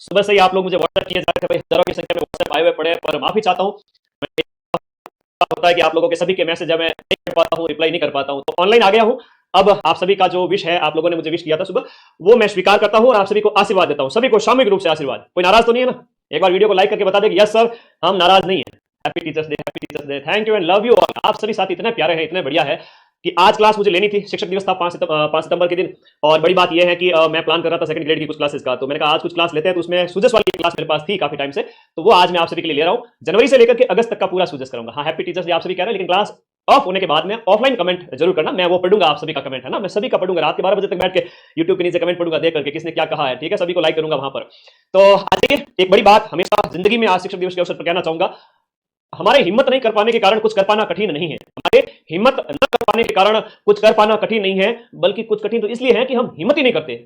सुबह से ही आप लोग मुझे व्हाट्सएप किए जा रहे थे भाई, हजारों की संख्या में व्हाट्सएप आए हुए पड़े हैं, पर माफी चाहता हूँ। होता है कि आप लोगों के सभी के मैसेज है मैं नहीं कर पाता हूँ, रिप्लाई नहीं कर पाता हूँ, तो ऑनलाइन आ गया हूँ। अब आप सभी का जो विश है, आप लोगों ने मुझे विश किया था सुबह, वो मैं स्वीकार करता हूँ और आप सभी को आशीर्वाद देता हूँ, सभी को सामूहिक रूप से आशीर्वाद। कोई नाराज तो नहीं है ना? एक बार वीडियो को लाइक करके बता दे कि यस सर, हम नाराज नहीं है। Happy teachers day, happy teachers day, thank you and love you all. आप सभी साथी इतने प्यारे हैं, इतने बढ़िया है कि आज क्लास मुझे लेनी थी। शिक्षक दिवस था 5 सितंबर के दिन, और बड़ी बात यह है कि मैं प्लान कर रहा था सेकंड ग्रेड की कुछ क्लासेस का, तो मैंने कहा आज कुछ क्लास लेते हैं, तो उसमें सुजस वाली क्लास मेरे पास थी काफी टाइम से, तो वो आज मैं आप सभी के लिए ले रहा हूं। जनवरी से लेकर के अगस्त तक का पूरा सुजस करूंगा। हाँ, हैप्पी टीचर्स डे आप सभी कह रहे हैं, लेकिन क्लास ऑफ होने के बाद में ऑफलाइन कमेंट जरूर करना, मैं वो पढ़ूंगा। आप सभी का कमेंट है ना, मैं सभी का पढ़ूंगा, रात के 12 बजे तक बैठ के यूट्यूब के नीचे कमेंट पढ़ूंगा, देख करके किसने क्या कहा है, ठीक है, सभी को लाइक करूंगा वहां पर। तो आज एक बड़ी बात हमेशा जिंदगी में आज शिक्षक दिवस के अवसर पर कहना चाहूंगा, हमारे हिम्मत नहीं कर पाने के कारण कुछ कर पाना कठिन नहीं है। हमारे हिम्मत न कर पाने के कारण कुछ कर पाना कठिन नहीं है, बल्कि कुछ कठिन तो इसलिए है कि हम हिम्मत ही नहीं करते।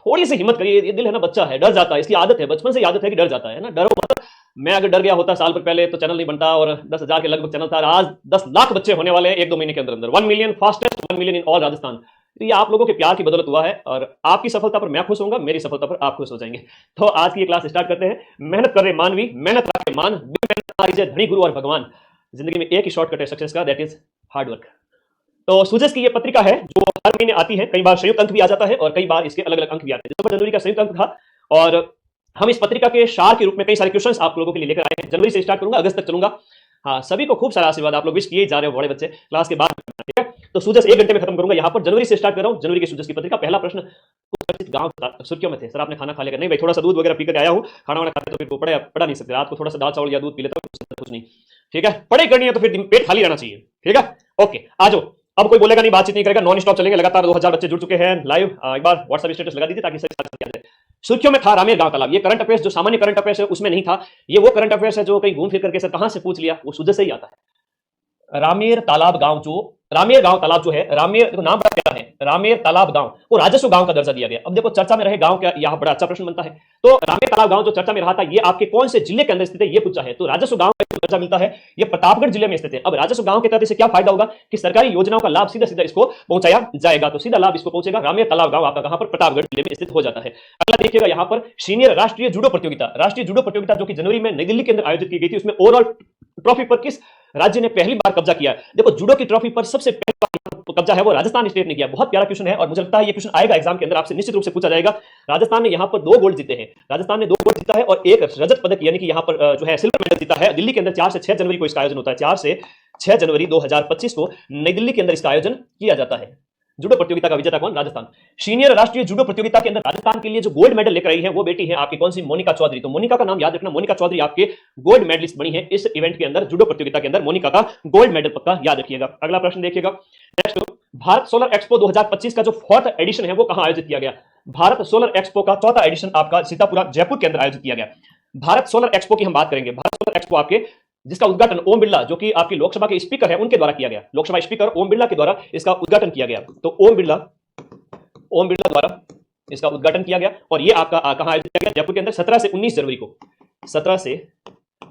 थोड़ी सी हिम्मत करिए, ये दिल है ना, बच्चा है, डर जाता है, इसकी आदत है, बचपन से आदत है कि डर जाता है ना। डरो मत। मैं अगर डर गया होता साल भर पहले तो चैनल नहीं बनता, और 10,000 के लगभग चैनल था। आज 10 लाख बच्चे होने वाले हैं 1-2 महीने के अंदर अंदर। 1 million, fastest 1 million in all Rajasthan. तो ये आप लोगों के प्यार की बदौलत हुआ है, और आपकी सफलता पर मैं खुश होऊंगा, मेरी सफलता पर आप खुश हो जाएंगे। तो आज की ये क्लास स्टार्ट करते हैं। मेहनत कर रहे मानवी, मेहनत रखे मान, बिन मेहनत ना रीजे धनी गुरु और भगवान। जिंदगी में एक ही शॉर्टकट है सक्सेस का, दैट इज हार्ड वर्क। तो सुजस की ये पत्रिका है जो हर महीने आती है। कई बार संयुक्त अंक भी आ जाता है और कई बार इसके अलग अलग अंक भी आते हैं। दिसंबर जनवरी का संयुक्त अंक था, और हम इस पत्रिका के सार के रूप में कई सारे क्वेश्चंस आप लोगों के लिए लेकर आए हैं। जनवरी से स्टार्ट करूंगा, अगस्त तक चलूंगा। हाँ, सभी को खूब सारा आशीर्वाद, आप लोग विश किए जा रहे हो बड़े बच्चे, क्लास के बाद, ठीक है। तो सुजस 1 घंटे में खत्म करूंगा। यहाँ पर जनवरी से स्टार्ट कर रहा हूँ, जनवरी की सुजस की पत्रिका। पहला प्रश्न, कुछ गांव सुर्खियों में थे सर, आपने खाना खा लिया? नहीं भाई, थोड़ा सा दूध वगैरह पीकर आया हूँ, खाना वाना खाते तो फिर पढ़ा नहीं सकते, रात को थोड़ा सा दाल चावल या दूध पी लेता हूँ, कुछ नहीं, ठीक है। पढ़ाई करनी है तो फिर पेट खाली रहना चाहिए, ठीक है। ओके, आ जाओ। अब कोई बोलेगा नहीं, बातचीत नहीं करेगा, नॉन स्टॉप चलेंगे लगातार। 2000 बच्चे जुड़ चुके हैं लाइव। एक बार व्हाट्सएप स्टेटस लगा दीजिए ताकि सही आ जाए। सुर्खियों में था रामेर गांव तालाब। ये करंट अफेयर्स, जो सामान्य करंट अफेयर्स है उसमें नहीं था, ये वो करंट अफेयर्स है जो कहीं घूम फिर करके सर कहां से पूछ लिया, वो सुजस से ही आता है। रामेर तालाब गांव, जो रामेर गांव तालाब जो है, रामेर देखो नाम बड़ा प्यारा है, रामेर तालाब गांव को राजस्व गांव का दर्जा दिया गया। अब देखो चर्चा में रहे गांव क्या, यहां बड़ा अच्छा प्रश्न बनता है। तो रामेर तालाब गांव जो चर्चा में रहा था, ये आपके कौन से जिले के अंदर स्थित है, ये पूछा है। तो राजस्व गांव का दर्जा मिलता है, ये प्रतापगढ़ जिले में स्थित है। अब राजस्व गांव के तहत इसे क्या फायदा होगा कि सरकारी योजनाओं का लाभ सीधा सीधा इसको पहुंचाया जाएगा। तो सीधा लाभ इसको पहुंचेगा। रामेर तालाब गांव आपका कहां पर? प्रतापगढ़ जिले में स्थित हो जाता है। अगला देखिएगा यहाँ पर, सीनियर राष्ट्रीय जूडो प्रतियोगिता। राष्ट्रीय जूडो प्रतियोगिता जो कि जनवरी में नई दिल्ली के अंदर आयोजित की गई थी, उसमें ओवरऑल ट्रॉफी पर किस राज्य ने पहली बार कब्जा किया है? देखो, जूडो की ट्रॉफी पर सबसे पहली बार कब्जा है वो राजस्थान स्टेट ने किया। बहुत प्यारा क्वेश्चन है, और मुझे लगता है ये क्वेश्चन आएगा एग्जाम के अंदर, आपसे निश्चित रूप से पूछा जाएगा। राजस्थान ने यहाँ पर 2 गोल्ड जीते हैं। राजस्थान ने 2 गोल्ड जीता है और 1 रजत पदक, यानी कि यहाँ पर जो है सिल्वर मेडल जीता है। दिल्ली के अंदर 4 से 6 जनवरी को इसका आयोजन होता है। 4 से 6 जनवरी 2025 को नई दिल्ली के अंदर इसका आयोजन किया जाता है। जूडो प्रतियोगिता का विजेता कौन? राजस्थान। सीनियर राष्ट्रीय जूडो प्रतियोगिता के अंदर राजस्थान के लिए जो गोल्ड मेडल लेकर आई है वो बेटी है आपकी कौन सी? मोनिका चौधरी। तो मोनिका का नाम याद रखना, मोनिका चौधरी आपके गोल्ड मेडलिस्ट बनी है इस इवेंट के अंदर, जूडो प्रतियोगिता के अंदर। मोनिका का गोल्ड मेडल पक्का याद रखिएगा। अगला प्रश्न देखिएगा, नेक्स्ट, भारत सोलर एक्सपो 2025 का जो 4th एडिशन है वो कहां आयोजित किया गया? भारत सोलर एक्सपो का 4था एडिशन आपका सीतापुरा जयपुर के अंदर आयोजित किया गया। भारत सोलर एक्सपो की हम बात करेंगे। भारत सोलर एक्सपो आपके, जिसका उद्घाटन ओम बिरला, जो कि आपकी लोकसभा के स्पीकर है, उनके द्वारा किया गया। लोकसभा स्पीकर ओम बिरला के द्वारा इसका उद्घाटन किया गया। तो ओम बिरला द्वारा इसका उद्घाटन किया गया, और ये आपका कहां आयोजित किया गया? जयपुर के अंदर। 17 से 19 जनवरी को, 17 से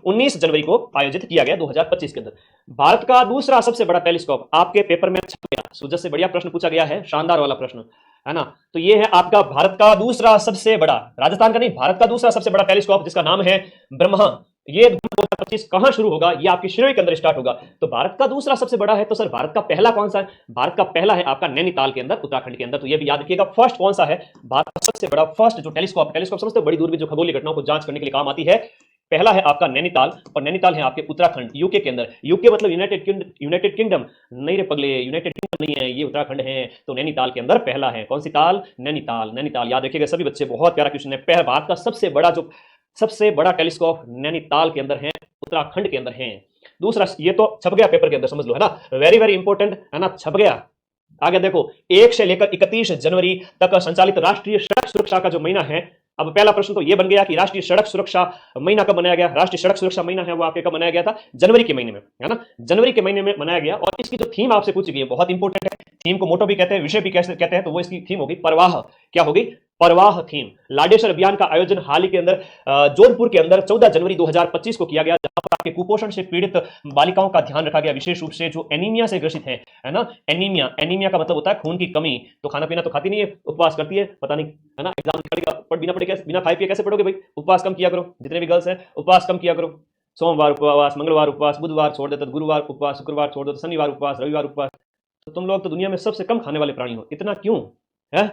19 जनवरी को आयोजित किया गया 2025 के अंदर। भारत का दूसरा सबसे बड़ा टेलीस्कोप आपके पेपर में छप गया। सुजस से बढ़िया प्रश्न पूछा गया है, शानदार वाला प्रश्न है ना। तो ये है आपका भारत का दूसरा सबसे बड़ा, राजस्थान का नहीं, भारत का दूसरा सबसे बड़ा टेलीस्कोप, जिसका नाम है ब्रह्मा। ये 2025 कहां शुरू होगा? ये आपकी शिरोई के अंदर स्टार्ट होगा। तो भारत का दूसरा सबसे बड़ा है, तो सर भारत का पहला कौन सा है? भारत का पहला है आपका नैनीताल के अंदर, उत्तराखंड के अंदर। तो ये भी याद रखिएगा। फर्स्ट कौन सा है? भारत का सबसे बड़ा फर्स्ट जो टेलीस्कोप समझते हो, बड़ी दूरबीन जो खगोलीय घटनाओं को जांच करने के लिए काम आती है, पहला है आपका नैनीताल, और नैनीताल है आपके उत्तराखंड, यूके के अंदर। यूके मतलब यूनाइटेड किंगडम नहीं रे पगले, यूनाइटेड किंगडम नहीं है, ये उत्तराखंड है। तो नैनीताल के अंदर पहला है। कौन सी ताल? नैनीताल। नैनीताल याद रखिएगा सभी बच्चे, बहुत प्यारा क्वेश्चन है। भारत का सबसे बड़ा टेलीस्कोप नैनीताल के अंदर है, उत्तराखंड के अंदर है। दूसरा, ये तो छप गया पेपर के अंदर, समझ लो, है ना, वेरी वेरी इंपॉर्टेंट है ना, छप गया। आगे देखो, 1 से लेकर 31 जनवरी तक संचालित राष्ट्रीय सड़क सुरक्षा का जो महीना है। अब पहला प्रश्न तो ये बन गया कि राष्ट्रीय सड़क सुरक्षा महीना कब मनाया गया? राष्ट्रीय सड़क सुरक्षा महीना है वो आपके कब मनाया गया था? जनवरी के महीने में, है ना, जनवरी के महीने में मनाया गया। और इसकी जो थीम आपसे पूछी गई है बहुत इंपॉर्टेंट है। थीम को मोटो भी कहते हैं, विषय भी कहते हैं, तो वो इसकी थीम होगी परवाह। क्या होगी? परवाह थीम। लाडेश्वर अभियान का आयोजन हाल ही के अंदर जोधपुर के अंदर 14 जनवरी 2025 को किया गया, जहां पर आपके कुपोषण से पीड़ित बालिकाओं का ध्यान रखा गया, विशेष रूप से जो एनीमिया से ग्रसित है ना। एनीमिया, एनीमिया का मतलब होता है खून की कमी। तो खाना पीना तो खाती नहीं है, उपवास करती है, पता नहीं, है ना, एग्जाम निकलेगा, पर बिना खाए पिए कैसे पढ़ोगे भाई? उपवास कम किया करो, जितने भी गर्ल्स हैं उपवास कम किया करो। सोमवार उपवास, मंगलवार उपवास, बुधवार छोड़ देते, गुरुवार उपवास, शुक्रवार छोड़ देते, शनिवार उपवास, रविवार उपवास। तो तुम लोग तो दुनिया में सबसे कम खाने वाले प्राणी हो, इतना क्यों है?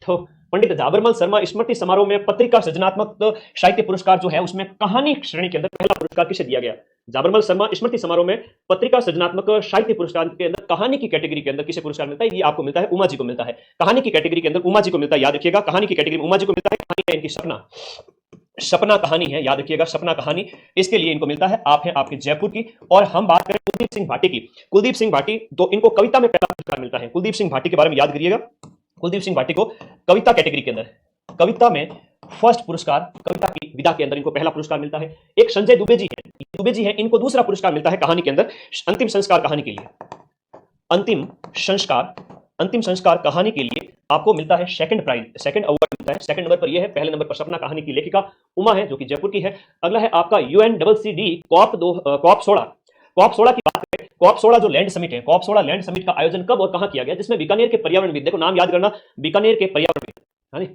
तो पंडित झाबरमल शर्मा स्मृति समारोह में पत्रिका सृजनात्मक साहित्य पुरस्कार जो है उसमें कहानी श्रेणी के अंदर पहला पुरस्कार किसे दिया गया? झाबरमल शर्मा स्मृति समारोह में पत्रिका सृजनात्मक साहित्य पुरस्कार के अंदर कहानी की कैटेगरी के अंदर किसे पुरस्कार मिलता है? ये आपको मिलता है उमा जी को मिलता है। कहानी की कैटेगरी के अंदर उमा जी को मिलता है, याद रखिएगा। कहानी की कैटेगरी में उमा जी को मिलता है। कहानी है इनकी सपना कहानी है, याद रखिएगा, सपना कहानी, इसके लिए इनको मिलता है। आप हैं आपके जयपुर की। और हम बात करें कुलदीप सिंह भाटी की। कुलदीप सिंह भाटी, तो इनको कविता में पहला पुरस्कार मिलता है। कुलदीप सिंह भाटी के बारे में याद करिएगा। कुलदीप सिंह भाटी को कविता कैटेगरी के अंदर, कविता में फर्स्ट पुरस्कार, कविता की विधा के अंदर इनको पहला पुरस्कार मिलता है। एक संजय दुबे जी हैं, इनको दूसरा पुरस्कार मिलता है कहानी के अंदर, अंतिम संस्कार कहानी के लिए। अंतिम संस्कार कहानी के लिए आपको मिलता है सेकंड प्राइज, सेकंड अवार्ड मिलता है। सेकंड नंबर पर यह है, पहले नंबर पर सपना कहानी की लेखिका उमा है, जो कि जयपुर की है। अगला है आपका UNCCD कॉप 16। कॉप 16 की बात करें, कॉप 16 जो लैंड समिट है, कॉप 16 लैंड समिट का आयोजन कब और कहां किया गया? जिसमें बीकानेर के पर्यावरणविद, देखो नाम याद करना, बीकानेर के पर्यावरणविद, हाँ जी,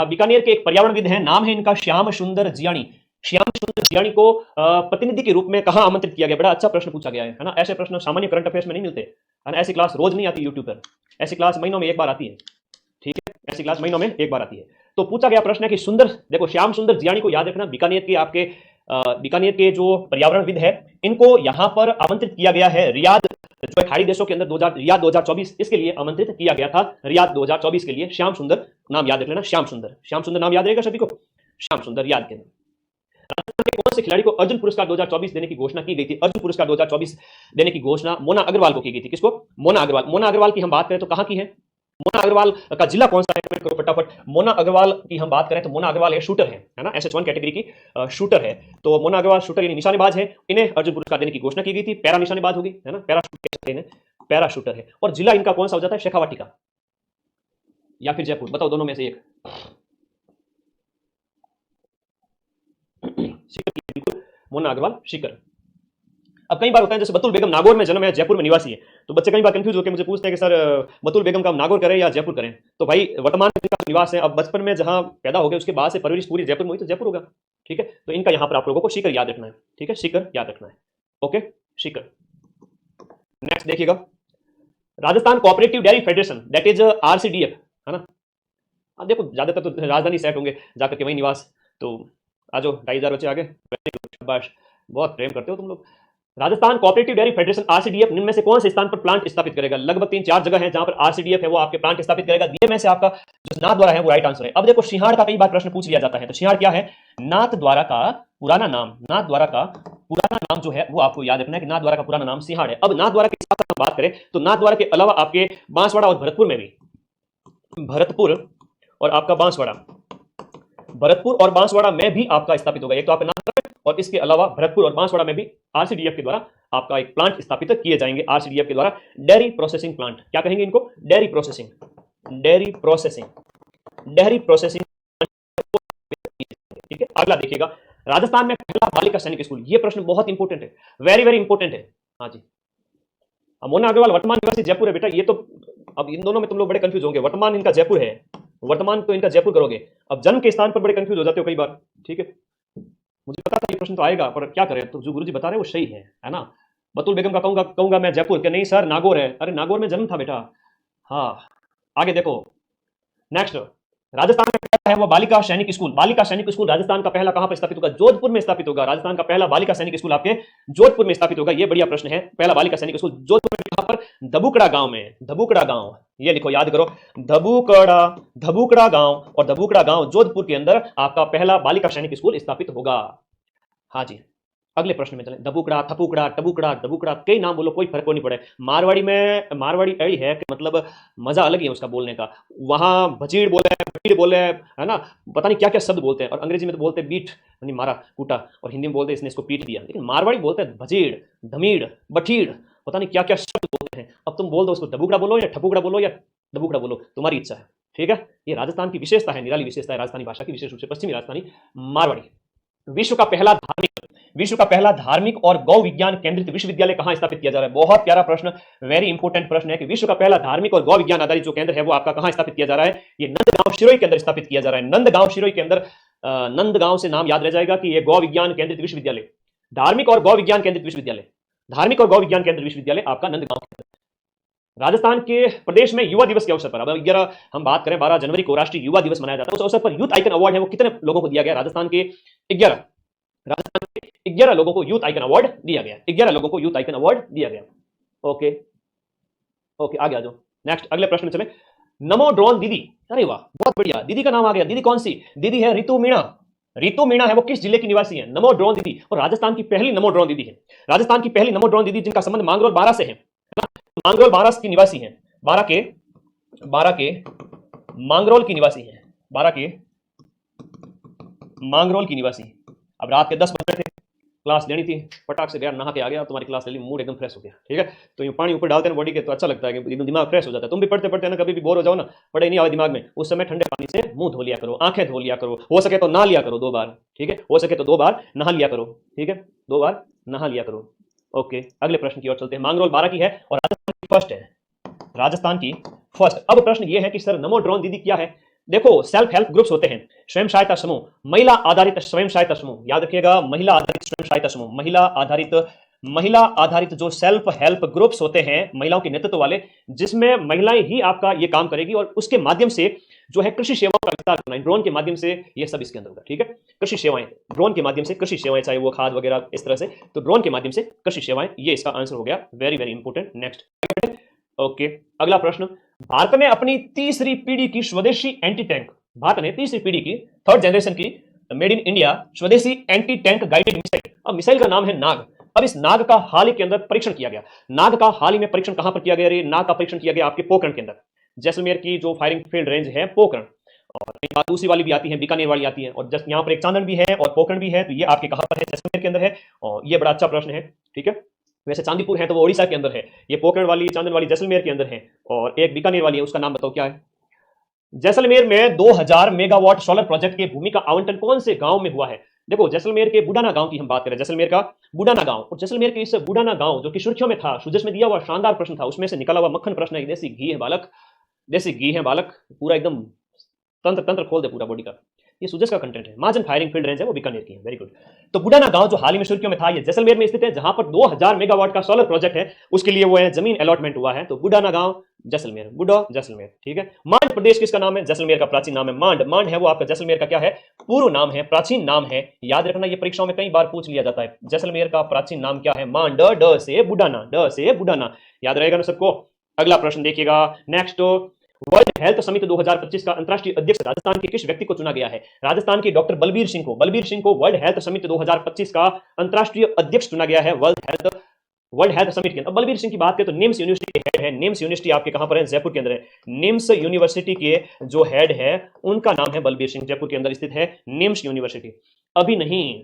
बीकानेर के एक पर्यावरणविद हैं, नाम है इनका श्याम सुंदर जियाणी। श्याम सुंदर जियाणी को प्रतिनिधि के रूप में कहां आमंत्रित किया गया? बड़ा अच्छा प्रश्न पूछा गया है ना। ऐसे प्रश्न सामान्य करंट अफेयर्स में नहीं मिलते, है ना। ऐसी क्लास रोज नहीं आती यूट्यूब पर, ऐसी क्लास महीनों में एक बार आती है, ठीक है, ऐसी क्लास महीनों में एक बार आती है। तो पूछा गया प्रश्न है कि सुंदर, देखो श्याम सुंदर जियाणी को याद रखना, बीकानेर के जो पर्यावरणविद है, इनको यहां पर आमंत्रित किया गया है रियाद, जो है खाड़ी देशों के अंदर रियाद 2024, इसके लिए आमंत्रित किया गया था, रियाद 2024 के लिए। श्याम सुंदर नाम याद रख लेना, श्याम सुंदर नाम याद रहेगा सभी को, श्याम सुंदर याद के। राजस्थान के कौन से खिलाड़ी को अर्जुन पुरस्कार 2024 देने की घोषणा की गई थी? अर्जुन पुरस्कार 2024 देने की घोषणा मोना अग्रवाल को की गई थी। किसको? मोना अग्रवाल। मोना अग्रवाल की हम बात करें तो कहां की है? मोना अग्रवाल का जिला कौन सा है? कमेंट करो फटाफट। मोना अग्रवाल की हम बात करें तो मोना अग्रवाल है, शूटर है ना, SS1 कैटेगरी की शूटर है। तो मोना अग्रवाल शूटर यानी निशानेबाज है, इन्हें अर्जुन पुरस्कार देने की घोषणा की गई थी। पैरा निशानेबाज होगी, है ना, पैरा शूटर है। और जिला इनका कौन सा हो जाता है? शेखावाटी का या फिर जयपुर, बताओ दोनों में से एक। बिल्कुल मोना अग्रवाल शिकर। अब कई बार होता है जैसे बतुल बेगम नागौर में जन्म है, जयपुर में निवासी है, तो बच्चे कई बार कंफ्यूज होकर मुझे पूछते हैं कि सर बतुल बेगम का हम नागौर करें या जयपुर करें? तो भाई वर्तमान में इनका निवास है, अब बचपन में जहां पैदा हो गए उसके बाद से परवरिश पूरी जयपुर में हुई तो जयपुर होगा, ठीक है। तो इनका यहां पर आप लोगों को शिकर याद रखना है, ठीक है, शिकर याद रखना है, ओके, शिकर। नेक्स्ट देखिएगा, Rajasthan cooperative dairy federation, that is RCDF, है ना। अब देखो ज्यादातर तो राजधानी सेट होंगे जाकर के वही निवास। तो आ जाओ 2500 बच्चे आगे, शाबाश, बहुत प्रेम करते हो तुम लोग। Rajasthan cooperative dairy federation RCDF निम्न में से कौन से स्थान पर प्लांट स्थापित करेगा? लगभग 3-4 जगह है जहां पर RCDF है वो आपके प्लांट स्थापित करेगा। दिए में से आपका जो नाथद्वारा है वो राइट आंसर है। अब देखो सिंहाड़ का कई बार प्रश्न पूछ लिया जाता है, तो सिंहाड़ क्या है? नाथद्वारा का पुराना नाम जो है वो आपको याद रखना है कि नाथद्वारा का पुराना नाम सिंहाड़ है। अब नाथद्वारा के साथ हम बात करें तो नाथद्वारा के अलावा आपके बांसवाड़ा और भरतपुर में भी, भरतपुर और आपका बांसवाड़ा, भरतपुर और बांसवाड़ा में भी आपका स्थापित होगा। एक तो आपका नाथद्वारा और इसके अलावा भरतपुर और बांसवाड़ा में भी RCDF के द्वारा आपका एक प्लांट स्थापित किए जाएंगे। RCDF के द्वारा डेयरी प्रोसेसिंग प्लांट, क्या कहेंगे इनको? डेयरी प्रोसेसिंग, ठीक है। अगला देखिएगा, राजस्थान में पहला बालिका सैनिक स्कूल, ये प्रश्न बहुत इंपॉर्टेंट है, वेरी वेरी इंपॉर्टेंट है। हाँ जी, मोना अग्रवाल वर्तमान निवासी जयपुर है बेटा, ये तो अब इन दोनों में तुम लोग बड़े कंफ्यूज होंगे। वर्तमान इनका जयपुर है, वर्तमान तो इनका जयपुर करोगे, अब जन्म के स्थान पर बड़े कंफ्यूज हो जाते हो कई बार, ठीक है। मुझे पता था ये प्रश्न तो आएगा, पर क्या करें, तो जो गुरुजी बता रहे हैं वो सही है ना। बतुल बेगम का कहूंगा मैं जयपुर, क्या नहीं सर नागौर है? अरे नागौर में जन्म था बेटा। हाँ आगे देखो, नेक्स्ट, राजस्थान में पहला है वो बालिका सैनिक स्कूल। बालिका सैनिक स्कूल राजस्थान का पहला कहां पर स्थापित होगा? जोधपुर में स्थापित होगा। राजस्थान का पहला बालिका सैनिक स्कूल आपके जोधपुर में स्थापित होगा। ये बढ़िया प्रश्न है, पहला बालिका सैनिक स्कूल जोधपुर में, कहां पर? धबुकड़ा गांव में। धबुकड़ा गांव, ये लिखो, याद करो, धबुकड़ा गांव, और धबुकड़ा गांव जोधपुर के अंदर आपका पहला बालिका सैनिक स्कूल स्थापित होगा। हाँ जी, अगले प्रश्न में चलें। दबुकड़ा, थपुकड़ा, टबुकड़ा, डबुकड़ा, कई नाम बोलो, कोई फर्क नहीं पड़े। मारवाड़ी ऐड़ी है कि मतलब मजा अलग ही है उसका बोलने का। वहां भजीड़ बोले, है ना, पता नहीं क्या क्या शब्द बोलते हैं, और अंग्रेजी में तो बोलते हैं बीट यानी मारा कूटा, और हिंदी में बोलते हैं इसने इसको पीट दिया। लेकिन मारवाड़ी बोलते हैं भजीड़, धमीड़, बठीड़, पता नहीं क्या क्या शब्द बोलते है। अब तुम बोल दो उसको डबुकड़ा बोलो या ठपुकड़ा बोलो या डबुकड़ा बोलो, तुम्हारी इच्छा है, ठीक है। ये राजस्थान की विशेषता है, निराली विशेषता है राजस्थानी भाषा की, विशेष रूप से पश्चिमी राजस्थानी मारवाड़ी। विश्व का पहला धार्मिक और गौ विज्ञान केंद्रित विश्वविद्यालय कहां स्थापित किया जा रहा है? बहुत प्यारा प्रश्न, वेरी इंपोर्टेंट प्रश्न है कि विश्व का पहला धार्मिक और गौ विज्ञान आधारित जो केंद्र है वो आपका कहां स्थापित किया जा रहा है? ये नंदगांव शिरोई के अंदर स्थापित किया जा रहा है। नंदगांव शिरोई के अंदर, नंदगांव से नाम याद रह जाएगा कि ये गौ विज्ञान केंद्रित विश्वविद्यालय, धार्मिक और गौ विज्ञान केंद्रित विश्वविद्यालय, धार्मिक और गौ विज्ञान केंद्रित विश्वविद्यालय आपका नंदगांव। राजस्थान के प्रदेश में युवा दिवस के अवसर पर, अब 11 हम बात करें, 12 जनवरी को राष्ट्रीय युवा दिवस मनाया जाता है। उस अवसर पर यूथ आइकन अवार्ड है वो कितने लोगों को दिया गया? राजस्थान के 11 लोगों को यूथ आइकन अवार्ड दिया गया। 11 लोगों को यूथ आइकन अवार्ड दिया गया। ओके ओके, आगे आ जाओ। नेक्स्ट अगले प्रश्न में चले। नमो ड्रोन दीदी, अरे वाह बहुत बढ़िया, दीदी का नाम आ गया। दीदी कौन सी दीदी है? रितु मीणा। रितु मीणा है वो किस जिले की निवासी है? नमो ड्रोन दीदी, और राजस्थान की पहली नमो ड्रोन दीदी है। राजस्थान की पहली नमो ड्रोन दीदी जिनका संबंध मांगरोल 12 से है, मांगरोल 12 की निवासी है, 12 के मांगरोल की निवासी है, 12 के मांगरोल की निवासी। अब रात के 10 बजे थे, क्लास लेनी थी, फटाक से गया, नहा के आ गया, तुम्हारी क्लास ले ली, मूड एकदम फ्रेश हो गया, ठीक है। तो ये पानी ऊपर डालते हैं बॉडी के तो अच्छा लगता है कि एकदम दिमाग फ्रेश हो जाता है। तुम भी पढ़ते पढ़ते ना कभी भी बोर हो जाओ ना, पढ़े नहीं आवे दिमाग में, उस समय ठंडे पानी से मुंह धो लिया करो, आंखें धो लिया करो, हो सके तो नहा लिया करो 2 बार, ठीक है, हो सके तो 2 बार नहा लिया करो, ठीक है, 2 बार नहा लिया करो। ओके, अगले प्रश्न की ओर चलते हैं। मांगरोल 12 की है और राजस्थान की फर्स्ट है, राजस्थान की फर्स्ट। अब प्रश्न ये है कि सर नमो ड्रोन दीदी क्या है? देखो, सेल्फ हेल्प ग्रुप्स होते हैं, स्वयं सहायता समूह, महिला आधारित स्वयं सहायता समूह, याद रखिएगा, महिला आधारित स्वयं सहायता समूह, महिला आधारित जो सेल्फ हेल्प ग्रुप्स होते हैं, महिलाओं के नेतृत्व वाले, जिसमें महिलाएं ही आपका ये काम करेगी और उसके माध्यम से जो है कृषि सेवाओं का विस्तार करना है, ड्रोन के माध्यम से ये सब इसके अंदर होगा, ठीक है। कृषि सेवाएं, ड्रोन के माध्यम से कृषि सेवाएं, चाहे वो खाद वगैरह इस तरह से, तो ड्रोन के माध्यम से कृषि सेवाएं, ये इसका आंसर हो गया। Very very important. Next okay, अगला प्रश्न। भारत ने अपनी तीसरी पीढ़ी की स्वदेशी एंटी टैंक, भारत ने तीसरी पीढ़ी की, 3rd जनरेशन की मेड इन इंडिया स्वदेशी एंटी टैंक गाइडेड मिसाइल, अब मिसाइल का नाम है नाग। अब इस नाग का हाल ही के अंदर परीक्षण किया गया। नाग का हाल ही में परीक्षण कहां पर किया गया? नाग का परीक्षण किया गया आपके पोखरण के अंदर, जैसलमेर की जो फायरिंग फील्ड रेंज है पोखरण, और दूसरी वाली भी आती है, बीकानेर वाली आती है, और जस्ट यहाँ पर एक चांदन भी है और पोखरण भी है। तो ये आपके कहां पर है? जैसलमेर के अंदर है, और ये बड़ा अच्छा प्रश्न है, ठीक है। वैसे चांदीपुर है तो वो ओडिशा के अंदर है, ये पोखरण वाली चांदन वाली जैसलमेर के अंदर है, और एक बीकानेर वाली है, उसका नाम बताओ क्या है? जैसलमेर में 2000 मेगावाट सोलर प्रोजेक्ट के भूमि का आवंटन कौन से गांव में हुआ है? देखो, जैसलमेर के बुडाना गांव की हम बात करें, जैसलमेर का बुडाना गांव, और जैसलमेर के इस बुडाना गांव जो कि सुर्खियों में था, सुजस में दिया हुआ शानदार प्रश्न था, उसमें से निकला हुआ मक्खन प्रश्न है। देसी घी है बालक, देसी घी है बालक, पूरा एकदम तंत्र खोल दे पूरा बॉडी का, ये सुजस का कंटेंट है। महाजन फायरिंग फील्ड रेंज है वो बीकानेर की है, वेरी गुड। तो बुडाना गांव जो हाल ही में सुर्खियों में था, ये जैसलमेर में स्थित है, जहां पर 2000 मेगावाट का सोलर प्रोजेक्ट है, उसके लिए वो है जमीन अलॉटमेंट हुआ है। तो बुडाना गांव जैसलमेर, बुडो जैसलमेर, ठीक है। मांड प्रदेश किसका नाम है? जैसलमेर का प्राचीन नाम है मांड। मांड है वो आपका जैसलमेर का क्या है? पूर्व नाम है, प्राचीन नाम है, याद रखना, ये परीक्षाओं में कई बार पूछ लिया जाता है। जैसलमेर का प्राचीन नाम क्या है? मांड, ड से बुडाना, ड से बुडाना, याद रहेगा ना सबको। अगला प्रश्न देखिएगा, नेक्स्ट। वर्ल्ड हेल्थ समिट 2025 का अंतर्राष्ट्रीय अध्यक्ष राजस्थान के किस व्यक्ति को चुना गया है? राजस्थान के डॉक्टर बलबीर सिंह को वर्ल्ड हेल्थ समिट 2025 का अंतर्राष्ट्रीय अध्यक्ष चुना गया है, वर्ल्ड हेल्थ समिट के। अब बलबीर सिंह की बात करें तो निम्स यूनिवर्सिटी के हेड है, निम्स यूनिवर्सिटी आपके कहां पर है? जयपुर के अंदर है। निम्स यूनिवर्सिटी के जो हेड है उनका नाम है बलबीर सिंह, जयपुर के अंदर स्थित है निम्स यूनिवर्सिटी। अभी नहीं,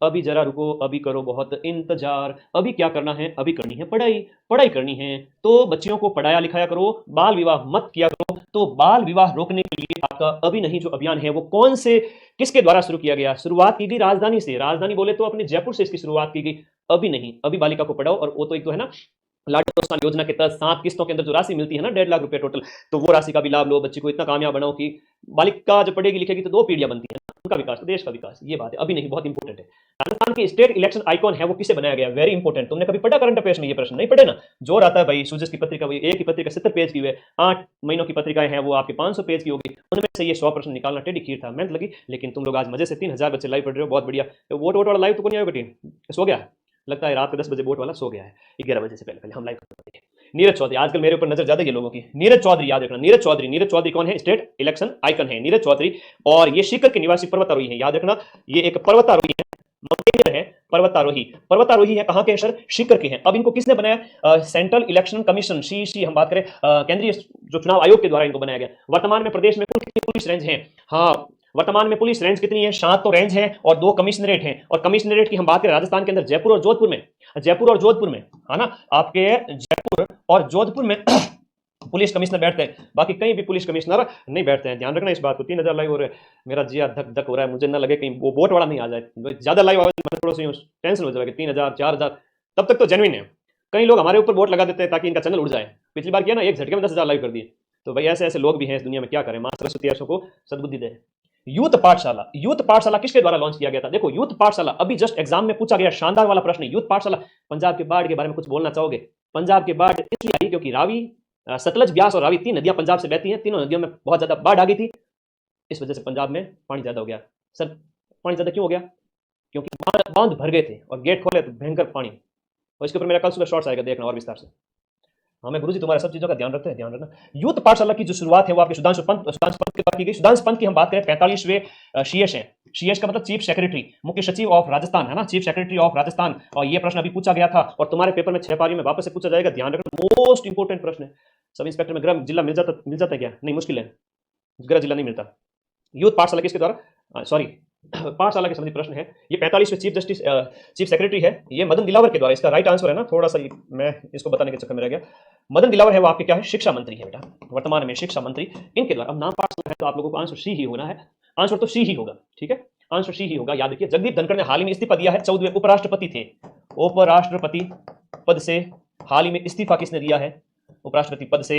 अभी जरा रुको, अभी करो बहुत इंतजार। अभी क्या करना है? अभी करनी है पढ़ाई करनी है, तो बच्चियों को पढ़ाया लिखाया करो, बाल विवाह मत किया करो। तो बाल विवाह रोकने के लिए आपका अभी नहीं जो अभियान है वो कौन से, किसके द्वारा शुरू किया गया? शुरुआत की गई राजधानी से, राजधानी बोले तो अपने जयपुर से इसकी शुरुआत की गई। अभी नहीं, अभी बालिका को पढ़ाओ, और वो तो एक तो है ना लाडली प्रोत्साहन योजना के तहत 7 किस्तों के अंदर जो राशि मिलती है ना, 1.5 लाख रुपए टोटल, तो वो राशि का भी लाभ लो, बच्ची को इतना कामयाब बनाओ कि बालिका जब पढ़ेगी लिखेगी तो 2 पीढ़ियां बनती है, उनका विकास, देश का विकास, ये बात है। अभी नहीं, बहुत इंपॉर्टेंट है। राजस्थान के स्टेट इलेक्शन आइकॉन है वो किसे बनाया गया? Very important. तुमने कभी पढ़ा करंट अफेयर्स में? ये प्रश्न नहीं पढ़े ना, जोर आता है भाई। सूजस की पत्रिका, एक ही पत्रिका 70 पेज की है, 8 महीनों की पत्रिकाएं हैं, वो आपके 500 पेज की होगी, उनमें से ये 100 प्रश्न निकालना टेढ़ी खीर था, मेहनत लगी, लेकिन तुम लोग आज मजे से 3000 बच्चे लाइव पढ़ रहे हो, बहुत बढ़िया। वोट वाला लाइव तो कौन आएगा टीम? सो गया लगता है, रात के 10 बजे वोट वाला सो गया है, 11 बजे से पहले हम लाइव करते हैं। नीरज चौधरी, आजकल मेरे ऊपर नजर ज्यादा ये लोगों की। नीरज चौधरी, याद रखना, नीरज चौधरी कौन है? स्टेट इलेक्शन आइकन है नीरज चौधरी, और ये सीकर के निवासी पर्वतारोही है, याद रखना, ये एक पर्वतारोही है, माउंटेनियर है, पर्वतारोही है। कहां के सर? सीकर के हैं। अब इनको किसने बनाया? सेंट्रल इलेक्शन कमीशन, सी हम बात करें, केंद्रीय जो चुनाव आयोग के द्वारा इनको बनाया गया। वर्तमान में प्रदेश में कुल कितनी पुलिस रेंज है? हाँ, वर्तमान में पुलिस रेंज कितनी है? 7 तो रेंज है और 2 कमिश्नरेट हैं। और कमिश्नरेट की हम बात करें राजस्थान के अंदर जयपुर और जोधपुर में, है ना, आपके जयपुर और जोधपुर में पुलिस कमिश्नर बैठते हैं, बाकी कहीं भी पुलिस कमिश्नर नहीं बैठते हैं। ध्यान रखना इस बात को। 3000 लाइव हो रहे हैं, मेरा जिया धक धक हो रहा है, मुझे ना लगे कहीं वो बोट वाला नहीं आ जाए, ज्यादा लाइव आवे थोड़ा सा टेंशन हो जाएगा। 3000 4000 तब तक तो जेन्युइन है। कई लोग हमारे ऊपर वोट लगा देते हैं ताकि इनका चैनल उड़ जाए। पिछली बार किया ना, एक झटके में 10,000 लाइव कर दिए। तो भाई ऐसे ऐसे लोग भी हैं इस दुनिया में, क्या करें। मां सरस्वती ऐसों को सद्बुद्धि दे। यूथ पाठशाला किसके द्वारा लॉन्च किया गया था? देखो यूथ पाठशाला अभी जस्ट एग्जाम में पूछा गया, शानदार वाला प्रश्न। यूथ पाठशाला, पंजाब के बाढ़ के बारे में कुछ बोलना चाहोगे? पंजाब के बाढ़ इसलिए आई क्योंकि रावी, सतलज, ब्यास और रावी 3 नदियां पंजाब से बहती हैं। तीनों नदियों में बहुत ज्यादा बाढ़ आ गई थी, इस वजह से पंजाब में पानी ज्यादा हो गया। सर पानी ज्यादा क्यों हो गया? क्योंकि बांध भर गए थे और गेट खोले तो भयंकर पानी। और इसके ऊपर मेरा कल सुबह शॉर्ट्स आएगा, देखना और विस्तार से। हमें गुरुजी तुम्हारे सब चीजों का ध्यान रखते हैं, ध्यान रखना। यूथ पाठशाला की जो शुरुआत है वो आपके सुधांशु पंत की बात की गई। सुधांशु पंत की हम बात करें 45वें शीएश हैं। शीएश का मतलब चीफ सेक्रेटरी, मुख्य सचिव ऑफ राजस्थान, है ना, चीफ सेक्रेटरी ऑफ राजस्थान। और ये प्रश्न अभी पूछा गया था और तुम्हारे पेपर में 6 पारियों में वापस से पूछा जाएगा, ध्यान रखना। मोस्ट इंपोर्टेंट प्रश्न है। सब इंस्पेक्टर में गृह जिला मिल जाता है क्या? नहीं, मुश्किल है, गृह जिला नहीं मिलता। यूथ पाठशाला किसके द्वारा, सॉरी पाठशाला के संबंधित प्रश्न है। ये 45वें चीफ सेक्रेटरी है, ये मदन दिलावर के द्वारा। इसका राइट आंसर है ना, थोड़ा सा मैं इसको बताने के चक्कर में रह गया। मदन दिलावर है वो आपके क्या है? शिक्षा मंत्री है बेटा, वर्तमान में शिक्षा मंत्री इनके द्वारा। अब नाम पाठशाला है तो आप लोगों को आंसर सी ही होना है, आंसर तो सी ही होगा, ठीक है, आंसर सी ही होगा। याद रखिए, जगदीप धनखड़ ने हाल ही में इस्तीफा दिया है, 14वें उपराष्ट्रपति थे। उपराष्ट्रपति पद से हाल ही में इस्तीफा किसने दिया है? उपराष्ट्रपति पद से।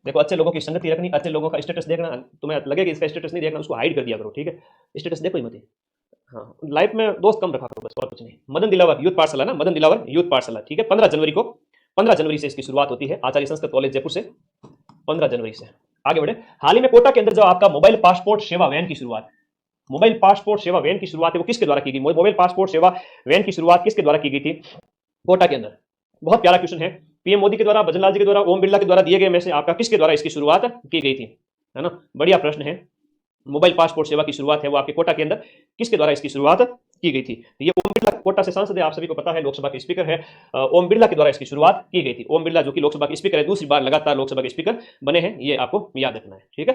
देखो अच्छे लोगों की संगति रखनी, अच्छे लोगों का स्टेटस देखना। तुम्हें लगे कि इसका स्टेटस नहीं देखना, उसको हाइड कर दिया करो, ठीक है, स्टेटस देखो ही मत। हाँ, लाइफ में दोस्त कम रखा करो, बस और कुछ नहीं। मदन दिलावर यूथ पाठशाला ना, मदन दिलावर यूथ पाठशाला, ठीक है। 15 जनवरी से इसकी शुरुआत होती है, आचार्य संस्कृत कॉलेज जयपुर से। 15 जनवरी से आगे बढ़े। हाल ही में कोटा के अंदर जो आपका मोबाइल पासपोर्ट सेवा वैन की शुरुआत, मोबाइल पासपोर्ट सेवा वैन की शुरुआत है वो किसके द्वारा की गई? मोबाइल पासपोर्ट सेवा वैन की शुरुआत किसके द्वारा की गई थी? कोटा के अंदर। बहुत प्यारा क्वेश्चन है। पीएम मोदी के द्वारा, भजनलाल जी के द्वारा, ओम बिरला के द्वारा दिए गए में से आपका किसके द्वारा इसकी शुरुआत की गई थी? है ना, बढ़िया प्रश्न है। मोबाइल पासपोर्ट सेवा की शुरुआत है वो आपके कोटा के अंदर किसके द्वारा इसकी शुरुआत की गई थी? ये ओम बिरला, कोटा से सांसद है, आप सभी को पता है, लोकसभा के स्पीकर है। ओम बिरला के द्वारा इसकी शुरुआत की गई थी। ओम बिरला जो कि लोकसभा के स्पीकर है, दूसरी बार लगातार लोकसभा के स्पीकर बने हैं, ये आपको याद रखना है, ठीक है।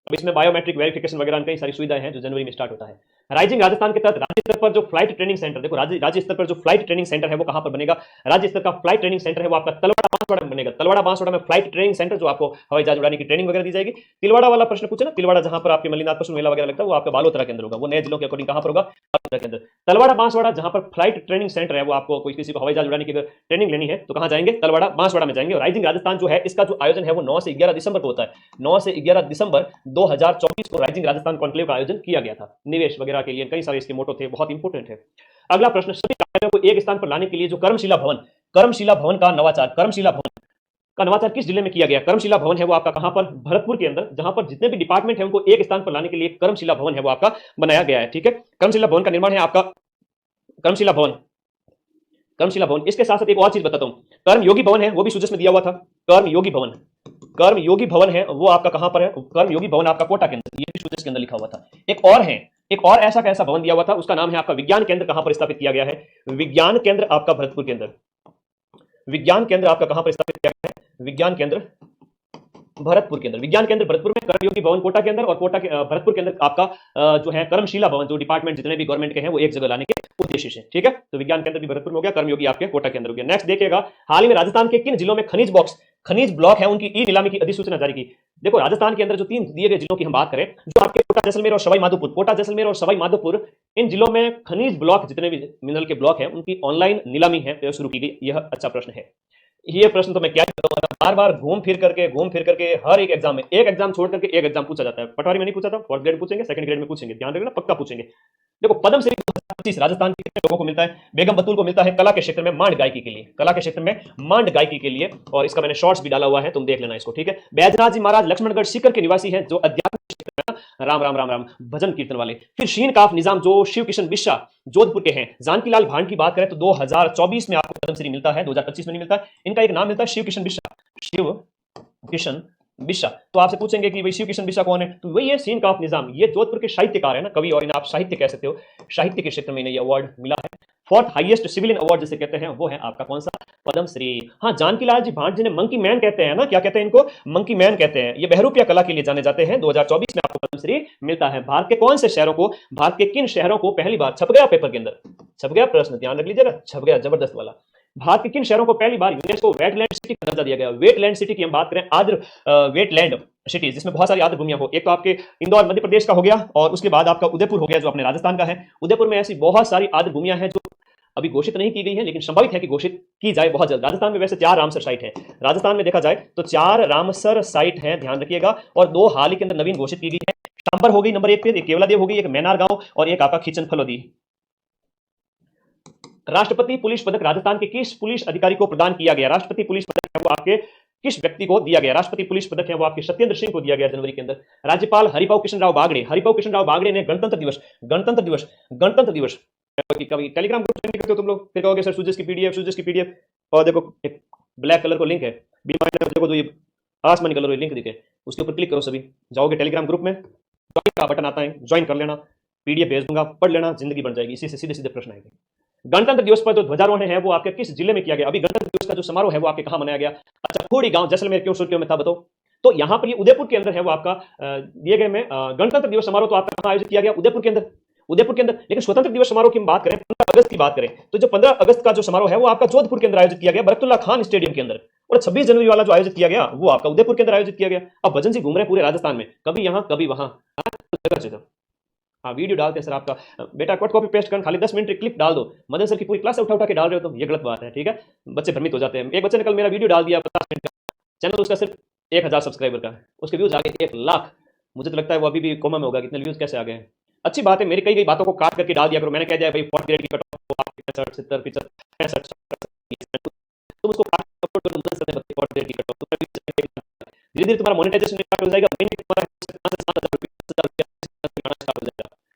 अब इसमें बायोमेट्रिक वेरिफिकेशन वगैरह कई सारी सुविधाएं हैं जो जनवरी में स्टार्ट होता है। राइजिंग राजस्थान के तहत राज्य स्तर पर जो फ्लाइट ट्रेनिंग सेंटर, देखो राज्य स्तर पर जो फ्लाइट ट्रेनिंग सेंटर है वो कहां पर बनेगा? राज्य स्तर का फ्लाइट ट्रेनिंग सेंटर है वो आपका तलवाड़ा बांसवाड़ा में बनेगा। तलवाड़ा बांसवाड़ा में फ्लाइट ट्रेनिंग सेंटर, जो आपको हवाई जहाज उड़ाने की ट्रेनिंग वगैरह दी जाएगी। तिलवाड़ा वाला प्रश्न पूछे ना, तिलवाड़ा जहां पर आपके मल्लिनाथ पशु मेला वगैरह लगता है वो आपका बालोतरा के अंदर होगा। वो नए जिलों के अकॉर्डिंग कहां पर होगा? बालोतरा के अंदर। तलवाड़ा बांसवाड़ा जहां पर फ्लाइट ट्रेनिंग सेंटर है, वो आपको कोई किसी को हवाई जहाज उड़ाने की ट्रेनिंग लेनी है तो कहां जाएंगे? तलवाड़ा बांसवाड़ा में जाएंगे। और राइजिंग राजस्थान जो है इसका जो आयोजन है वो 9 से 11 दिसंबर को होता है। 9 से 11 दिसंबर 2024 को राइजिंग राजस्थान कॉन्क्लेव का आयोजन किया गया था। निवेश वगैरह के लिए कई सारे इसके मोटो थे, बहुत इंपोर्टेंट है। अगला प्रश्न, सभी कार्यों को एक स्थान पर लाने के लिए जो कर्मशिला भवन का नवाचार, कर्मशिला भवन का नवाचार किस जिले में किया गया? कर्मशिला भवन है वो आपका कहां पर? भरतपुर के अंदर, जहां पर जितने भी डिपार्टमेंट है उनको एक स्थान पर लाने के लिए कर्मशिला भवन है वो आपका बनाया गया है, ठीक है। कर्मशिला भवन का निर्माण है आपका, कर्मशिला भवन। इसके साथ साथ एक और चीज बताता हूं, कर्मयोगी भवन है वो भी सुजस में दिया हुआ था। कर्मयोगी भवन है वो आपका कहां पर है? कर्मयोगी भवन आपका कोटा के अंदर, ये भी सुजस के अंदर लिखा हुआ था। एक और ऐसा कैसा भवन दिया हुआ था, उसका नाम है आपका विज्ञान केंद्र। कहां पर स्थापित किया गया है? विज्ञान केंद्र आपका भरतपुर के अंदर। विज्ञान केंद्र आपका कहां पर स्थापित किया गया है? विज्ञान केंद्र भरतपुर के अंदर। विज्ञान केंद्र भरतपुर में, कर्मयोगी भवन कोटा के अंदर, और कोटा के भरतपुर के अंदर आपका जो है कर्मशिला भवन, जो डिपार्टमेंट जितने भी गवर्नमेंट के हैं वो एक जगह लाने के उद्देश्य से, ठीक है। तो विज्ञान केंद्र भी भरतपुर में हो गया, कर्मयोगी आपके कोटा के अंदर हो गया। नेक्स्ट देखिएगा, हाल ही में राजस्थान के किन जिलों में खनिज ब्लॉक है उनकी ई नीलामी की अधिसूचना जारी की? देखो राजस्थान के अंदर जो 3 दिए गए जिलों की हम बात करें, जो आपके कोटा जैसलमेर और सवाई माधोपुर, इन जिलों में खनिज ब्लॉक, जितने भी मिनरल के ब्लॉक हैं उनकी ऑनलाइन नीलामी है शुरू की गई। यह अच्छा प्रश्न है। ये प्रश्न तो मैं क्या बताऊंगा, बार बार घूम फिर करके हर एक एग्जाम में, एक एग्जाम छोड़ करके एक एग्जाम पूछा जाता है। पटवारी में नहीं पूछा था, फर्स्ट ग्रेड पूछेंगे, सेकंड ग्रेड में पूछेंगे, ध्यान रखना, पक्का पूछेंगे। देखो पद्मश्री 2025 राजस्थान के कितने लोगों को मिलता है? बेगम बतूल को मिलता है, कला के क्षेत्र में मांड गायकी के लिए, और इसका मैंने शॉर्ट्स भी डाला हुआ है, तुम देख लेना इसको, ठीक है। बैजनाथ जी महाराज लक्ष्मणगढ़ सीकर के निवासी हैं, जो अध्यात्म राम राम राम राम भजन कीर्तन वाले। फिर शीन काफ निजाम जो शिव किशन बिश्रा जोधपुर के हैं। जानकीलाल भांड की बात करें तो 2024 में आपको पद्मश्री मिलता है, 2025 में नहीं मिलता। इनका एक नाम मिलता है शिव किशन बिश्रा। तो आपसे पूछेंगे कि भाई शिव किशन बिश्रा कौन है, तो वही है शीन काफ निजाम। ये जोधपुर के साहित्यकार है ना, कवि, और इन्हें आप साहित्य कह सकते हो। साहित्य के क्षेत्र में इन्हें अवार्ड मिला है। 4th हाईएस्ट सिविलियन अवार्ड जिसे कहते हैं वो है आपका कौन सा? पद्मश्री। हाँ, जानकीलाल जी भांड जिन्हें मंकी मैन कहते हैं ना, क्या कहते हैं इनको? मंकी मैन कहते हैं। ये बहरूपिया कला के लिए जाने जाते हैं। 2024 में आपको पद्मश्री मिलता है? भारत के कौन से शहरों को, भारत के किन शहरों को पहली बार, छप गया पेपर के अंदर, छप गया प्रश्न, ध्यान रख लीजिएगा, छप गया जबरदस्त वाला। भारत के किन शहरों को पहली बार यूनेस्को वेटलैंड सिटी का दर्जा दिया गया? वेटलैंड सिटी की हम बात करें, आर्द्र वेटलैंड सिटी जिसमें बहुत सारी आर्द्र भूमियां हो। एक तो आपके इंदौर मध्य प्रदेश का हो गया, और उसके बाद आपका उदयपुर हो गया जो अपने राजस्थान का है। उदयपुर में ऐसी बहुत सारी आर्द्र भूमियां हैं जो अभी घोषित नहीं की गई है, लेकिन संभावित है कि घोषित की जाए बहुत जल्द। राजस्थान में वैसे 4 रामसर साइट है, राजस्थान में देखा जाए तो 4 रामसर साइट है, ध्यान रखिएगा, और 2 हाल ही के अंदर नवीन घोषित की गई है। शांबर हो गई नंबर 1 पे, एक केवलादेव हो गई, एक मैनार गांव, और एक आपका खीचन फलोदी। राष्ट्रपति पुलिस पदक राजस्थान के किस पुलिस अधिकारी को प्रदान किया गया? राष्ट्रपति पुलिस पदक है वो आपके किस व्यक्ति को दिया गया? राष्ट्रपति पुलिस पदक है वो आपके सत्येंद्र सिंह को दिया गया जनवरी के अंदर। राज्यपाल हरिभाऊ कृष्णराव बागड़े, हरिभाऊ कृष्णराव बागड़े ने गणतंत्र दिवस कभी टेलीग्राम ग्रुप ज्वाइन करते हो तुम लोग, फिर कहोगे सर सूजस की पीडीएफ, और देखो एक ब्लैक कलर को लिंक है, देखो जो ये आसमानी कलर लिंक दिखे, उसके ऊपर क्लिक करो, सभी जाओगे टेलीग्राम ग्रुप में, ज्वाइन का बटन आता है, ज्वाइन कर लेना, पीडीएफ भेज दूंगा, पढ़ लेना, जिंदगी बन जाएगी। इसी से सीधे सीधे प्रश्न आएंगे। गणतंत्र दिवस पर जो ध्वजारोहण है वो आपके किस जिले में किया गया? अभी गणतंत्र दिवस का जो समारोह है वो आपके कहां मनाया गया? अच्छा, खूड़ी गांव जैसलमेर क्यों सुर्खियों में था बताओ? तो यहां पर ये उदयपुर के अंदर है वो आपका दिए गए में गणतंत्र दिवस समारोह तो आपका कहां आयोजित किया गया? उदयपुर के अंदर, उदयपुर के अंदर। लेकिन स्वतंत्र दिवस समारोह की हम बात करें, 15 अगस्त की बात करें, तो जो 15 अगस्त का जो समारोह है वो आपका जोधपुर के अंदर आयोजित किया गया, बरकतुल्ला खान स्टेडियम के अंदर। और 26 जनवरी वाला जो आयोजित किया गया वो आपका उदयपुर के अंदर आयोजित किया गया। अब भजन जी घूम रहे पूरे राजस्थान में, कभी यहां कभी वहां। हाँ, वीडियो डालते हैं सर आपका, बेटा कट कॉपी पेस्ट कर, खाली 10 मिनट क्लिक डाल दो। मदन सर की पूरी क्लास उठा के डाल रहे हो तुम, ये गलत बात है, ठीक है? बच्चे भ्रमित हो जाते हैं। एक बच्चे ने कल मेरा वीडियो डाल दिया 50 मिनट का, चैनल उसका सिर्फ 1000 सब्सक्राइबर का, उसके व्यूज आ गए 1 लाख। मुझे तो लगता है वो अभी भी कोमा में होगा, कितने व्यूज कैसे आ गए हैं। अच्छी बात है, मेरी कई कई बातों को काट करके डाल दिया करो। मैंने कह दिया भाई 40 ग्रेड की कट ऑफ 65 70 65 तुम उसको काट करो, मदन सर ने 40 ग्रेड की कट ऑफ, धीरे धीरे तुम्हारा मोनेटाइजेशन हो जाएगा,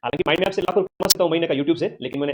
हालांकि माइंड मैप से लाखों कमा सकता हूं महीने का यूट्यूब से, लेकिन मैंने